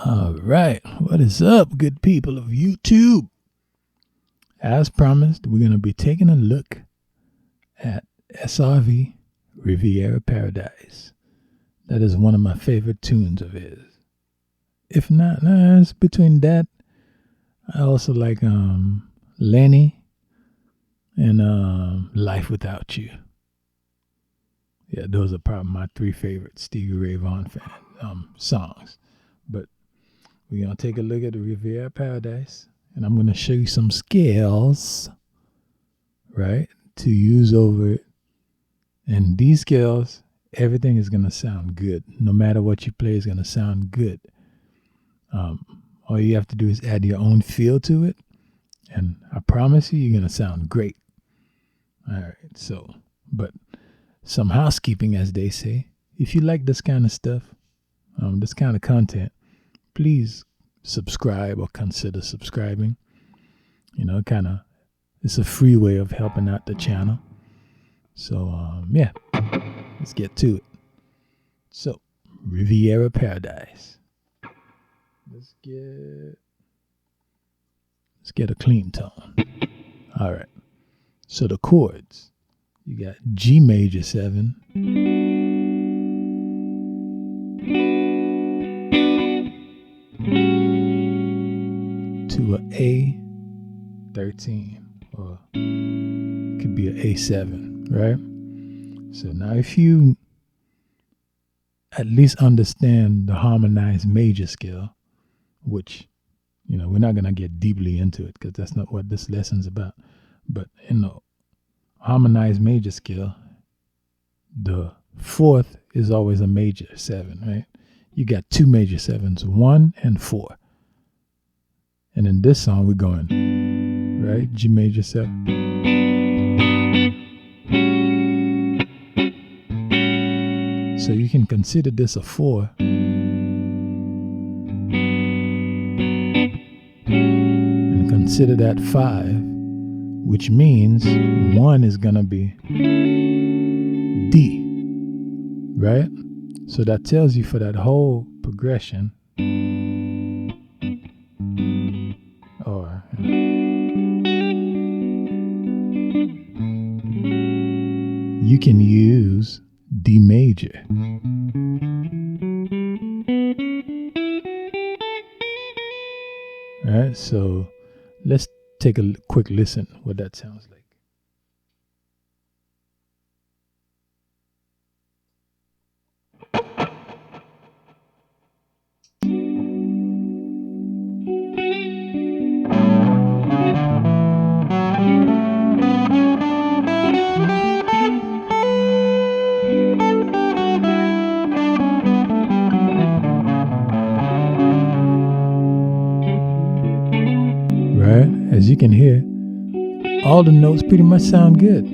All right, what is up, good people of YouTube? As promised, we're going to be taking a look at SRV Riviera Paradise. That is one of my favorite tunes of his. If not, it's between that. I also like Lenny and Life Without You. Yeah, those are probably my three favorite Stevie Ray Vaughan songs. But we're going to take a look at the Riviera Paradise, and I'm going to show you some scales, right, to use over it. And these scales, everything is going to sound good. No matter what you play is going to sound good. All you have to do is add your own feel to it, and I promise you, you're going to sound great. All right, so, but some housekeeping, as they say. If you like this kind of stuff, this kind of content, please subscribe or consider subscribing. You know, it's a free way of helping out the channel. So, yeah, let's get to it. So, Riviera Paradise. Let's get a clean tone. All right. So the chords, you got G major 7, to a A13, or it could be an A7, right? So now if you at least understand the harmonized major scale, which, you know, we're not going to get deeply into it because that's not what this lesson's about. But in the harmonized major scale, the fourth is always a major 7, right? You got two major 7s, 1 and 4. And in this song, we're going, right? G major 7. So you can consider this a 4. And consider that 5, which means 1 is going to be D, right? So that tells you for that whole progression, or you can use D major. All right, so let's take a quick listen what that sounds like. Right? As you can hear, all the notes pretty much sound good.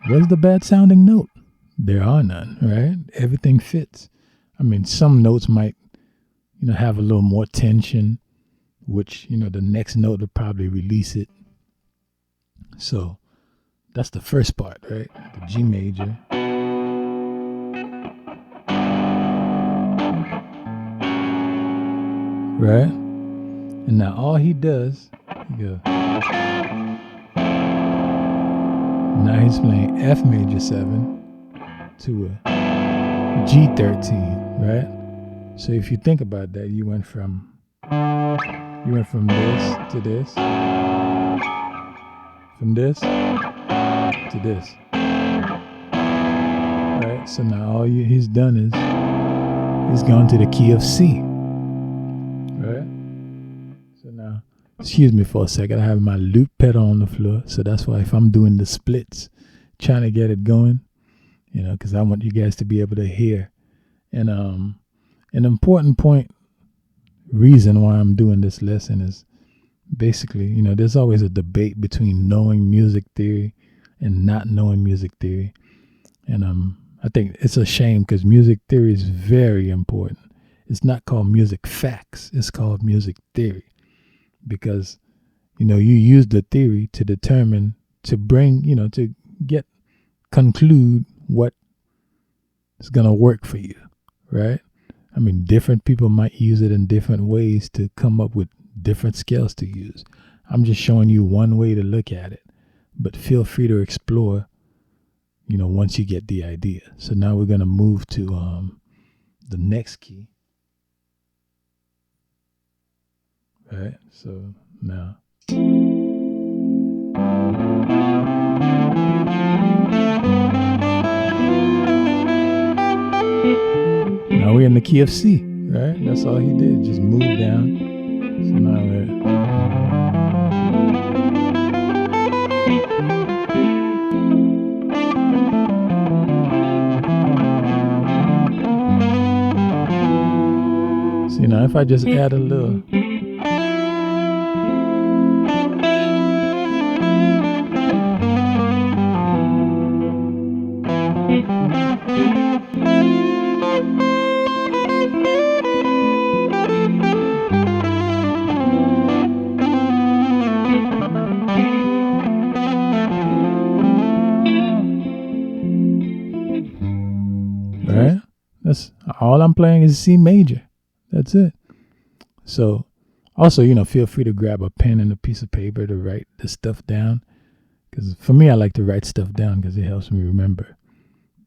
What's the bad sounding note? There are none, right? Everything fits. I mean, some notes might, you know, have a little more tension, which, you know, the next note will probably release it. So that's the first part, right? The G major. Right? And now all he does, he goes. Now he's playing F major 7 to a G13, right? So if you think about that, you went from this to this, from this to this, right? So now all he's done is he's gone to the key of C, right? So now, excuse me for a second, I have my loop pedal on the floor, so that's why if I'm doing the splits, trying to get it going, you know, because I want you guys to be able to hear. And an important point reason why I'm doing this lesson is basically, there's always a debate between knowing music theory and not knowing music theory. And I think it's a shame because music theory is very important. It's not called music facts, it's called music theory. Because, you use the theory to determine, to bring, to conclude what is going to work for you, right? I mean, different people might use it in different ways to come up with different scales to use. I'm just showing you one way to look at it, but feel free to explore, once you get the idea. So now we're going to move to the next key. Right? So now. Now we're in the key of C, right? That's all he did, just move down. So now see, now if I just add a little. Right? That's all I'm playing is C major. That's it. So also, feel free to grab a pen and a piece of paper to write the stuff down. Because for me, I like to write stuff down because it helps me remember.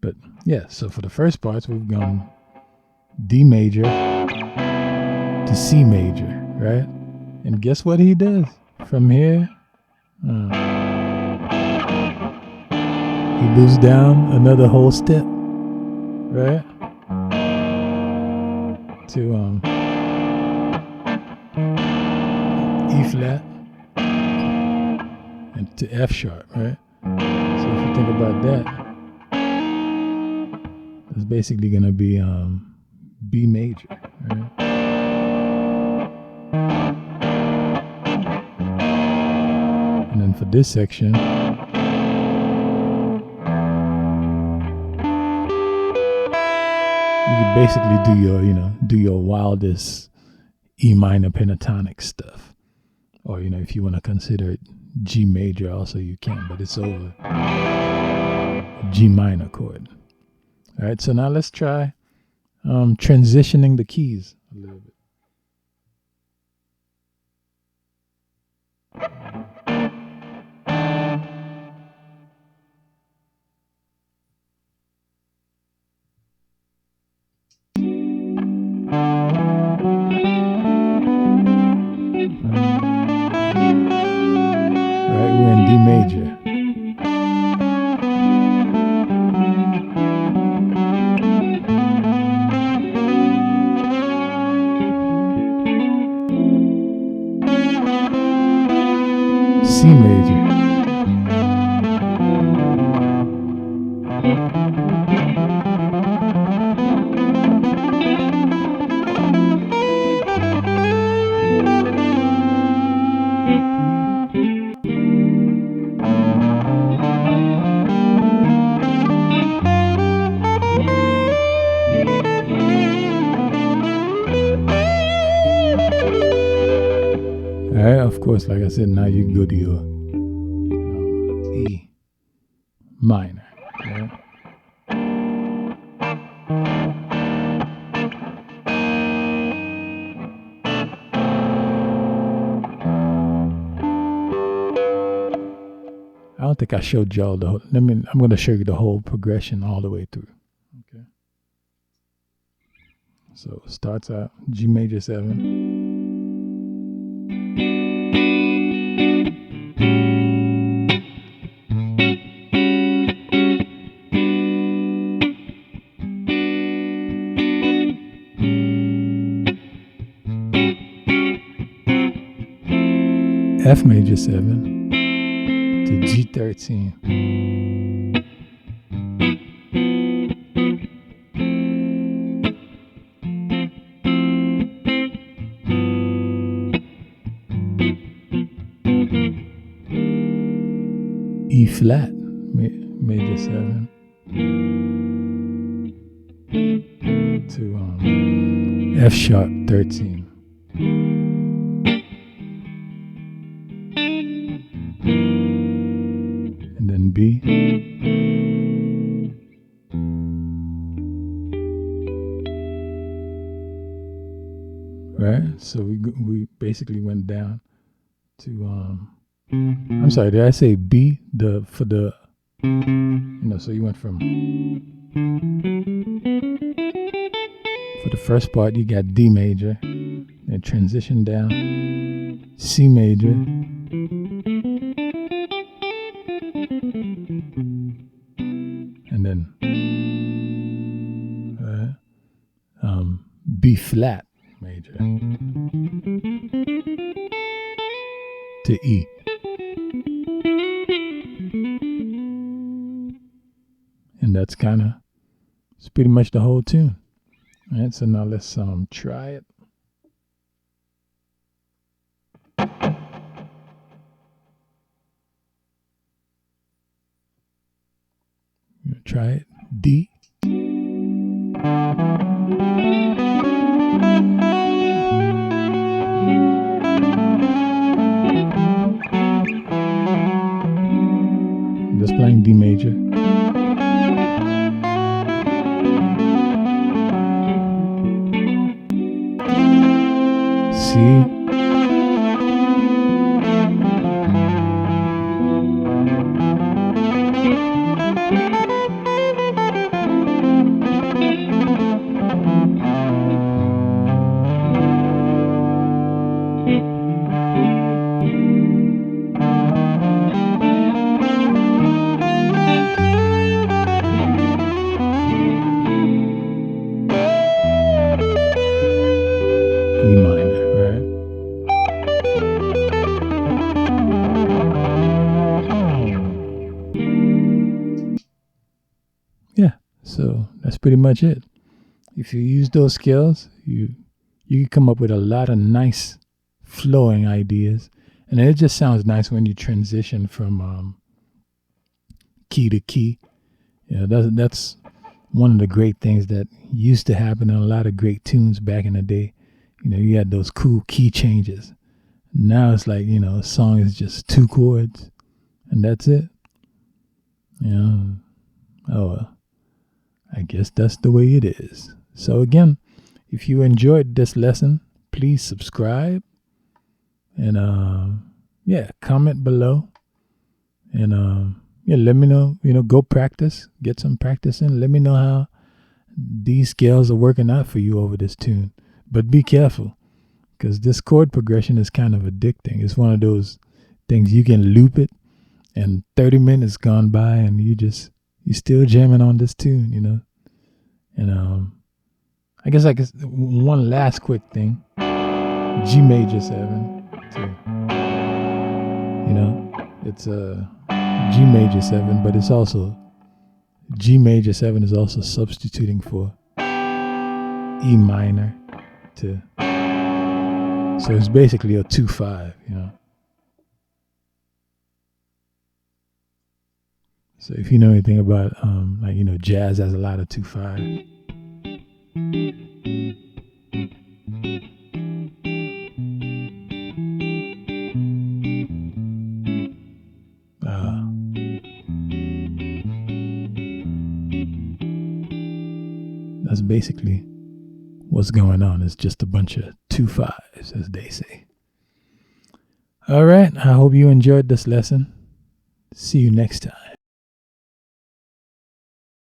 But yeah, so for the first parts, we've gone D major to C major, right? And guess what he does? From here, he moves down another whole step, right? To E flat and to F sharp, right? So if you think about that, it's basically going to be B major, right? And then for this section, you could basically do your wildest E minor pentatonic stuff. Or, if you want to consider it G major also, you can, but it's over a G minor chord. All right, so now let's try transitioning the keys a little bit. Right, we're in D major. C major. All right, of course, like I said, now you can go to your E minor. Right? I don't think I showed y'all the whole. I'm going to show you the whole progression all the way through. Okay. So it starts out G major 7. F major 7 to G13. E flat, major 7, to F sharp 13. And then B. Right? So we basically went down to I'm sorry, did I say B? For the so you went from, for the first part you got D major, then transition down C major, and then B flat major to E. And that's it's pretty much the whole tune. All right, so now let's try it. Try it. D. Just playing D major. C. E minor, right? Yeah, so that's pretty much it. If you use those skills, you can come up with a lot of nice flowing ideas, and it just sounds nice when you transition from key to key. Yeah, that's one of the great things that used to happen in a lot of great tunes back in the day. You had those cool key changes. Now it's like, a song is just 2 chords and that's it. I guess that's the way it is. So again, if you enjoyed this lesson, please subscribe and comment below and let me know, go practice, get some practice in. Let me know how these scales are working out for you over this tune. But be careful, because this chord progression is kind of addicting. It's one of those things you can loop it and 30 minutes gone by and you're still jamming on this tune, And I guess one last quick thing. G major 7 too. It's a G major 7, but it's also G major 7 is also substituting for E minor to, so it's basically a 2/5, So if you know anything about jazz has a lot of 2/5. That's basically what's going on. It's just a bunch of 2/5s, as they say. All right. I hope you enjoyed this lesson. See you next time.